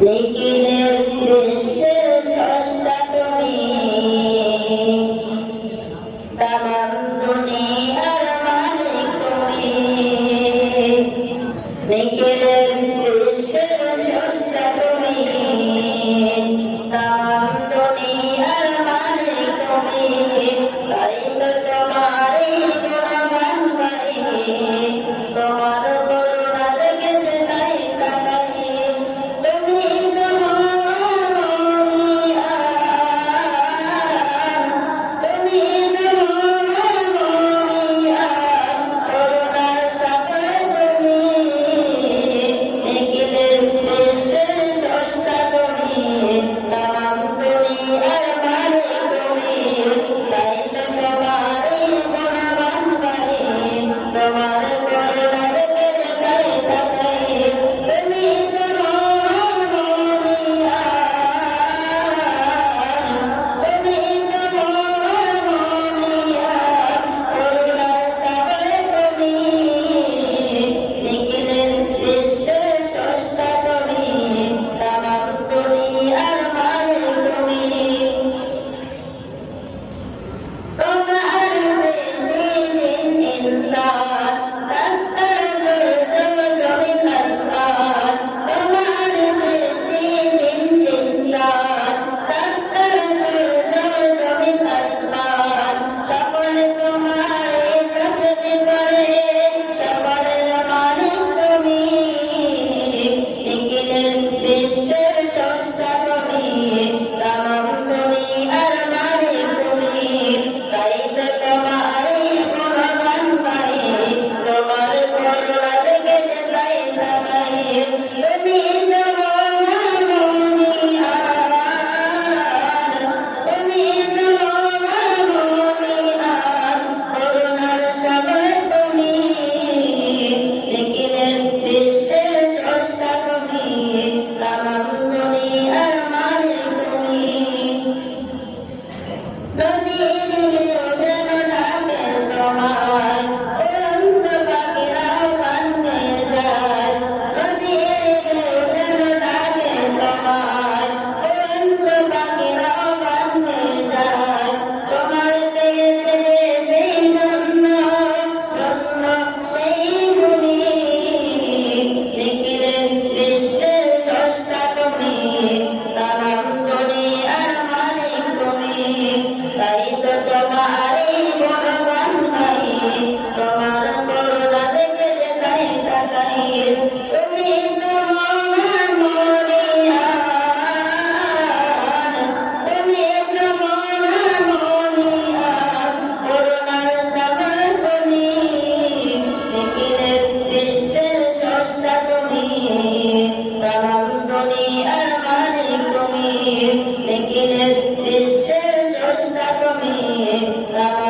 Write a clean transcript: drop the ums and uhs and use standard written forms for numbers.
নিখিলের বিশ্বের স্রষ্টা তুমি, তামাম দুনিয়ার মালিক তুমি। নিখিলের বিশ্বের স্রষ্টা তুমি, তামাম দুনিয়ার মালিক তুমি। তাই তো তোমারই গুণগান গাই, তোমার করুণা দেখেছে তাই তাকাই। তুমি তো মহামহিয়ান, তুমি তো মহামহিয়ান, করুণার সাগর তুমি। নিখিলের বিশ্বের স্রষ্টা তুমি, তামাম দুনিয়ার মালিক তুমি। তাই তো তোমারই গুণগান গাই, তোমার করুণা দেখেছে তাই তাকাই। তুমি তো মহামহিয়ান, তুমি তো মহামহিয়ান, করুণার সাগর তুমি। নিখিলের বিশ্বের স্রষ্টা তুমি, তামাম দুনিয়ার মালিক তুমি। তোমার সৃষ্টি জিন ইনসান, চাঁদ সূর্য জমিন আসমান। তোমার সৃষ্টি জিন ইনসান, চাঁদ সূর্য জমিন আসমান। সকলে তোমারে তাসবিহ করে, সকলের মালিক তুমি। নিখিলের বিশ্বের স্রষ্টা তুমি, তামাম দুনিয়ার মালিক তুমি। তাই তো তোমারই গুণগান গাই, তোমার করুণা দেখেছে তাই তাকাই। তুমি তো মহামহিয়ান, তুমি তো মহামহিয়ান, করুণার সাগর তুমি। নিখিলের বিশ্বের স্রষ্টা তুমি, তামাম দুনিয়ার মালিক তুমি। নদীর ঢেউ যেন ডাকে তোমায়, উড়ন্ত পাখিরাও গান গেয়ে যায়। নদীর ঢেউ যেন ডাকে তোমায়, উড়ন্ত পাখিরাও গান গেয়ে যায়। তোমার পেয়েছে যে সেই ধন্য, ধন্য সেই ভূমি। নিখিলের বিশ্বের স্রষ্টা তুমি, তামাম দুনিয়ার মালিক তুমি। তাই তো তোমারই গুণগান গাই, তোমার করুণা দেখেছে তাই তাকাই। তুমি তো মহামহিয়ান, তুমি তো মহামহিয়ান, করুণার সাগর তুমি। নিখিলের বিশ্বের স্রষ্টা তুমি, তামাম দুনিয়ার মালিক তুমি। নিখিলের বিশ্বের স্রষ্টা তুমি, তামাম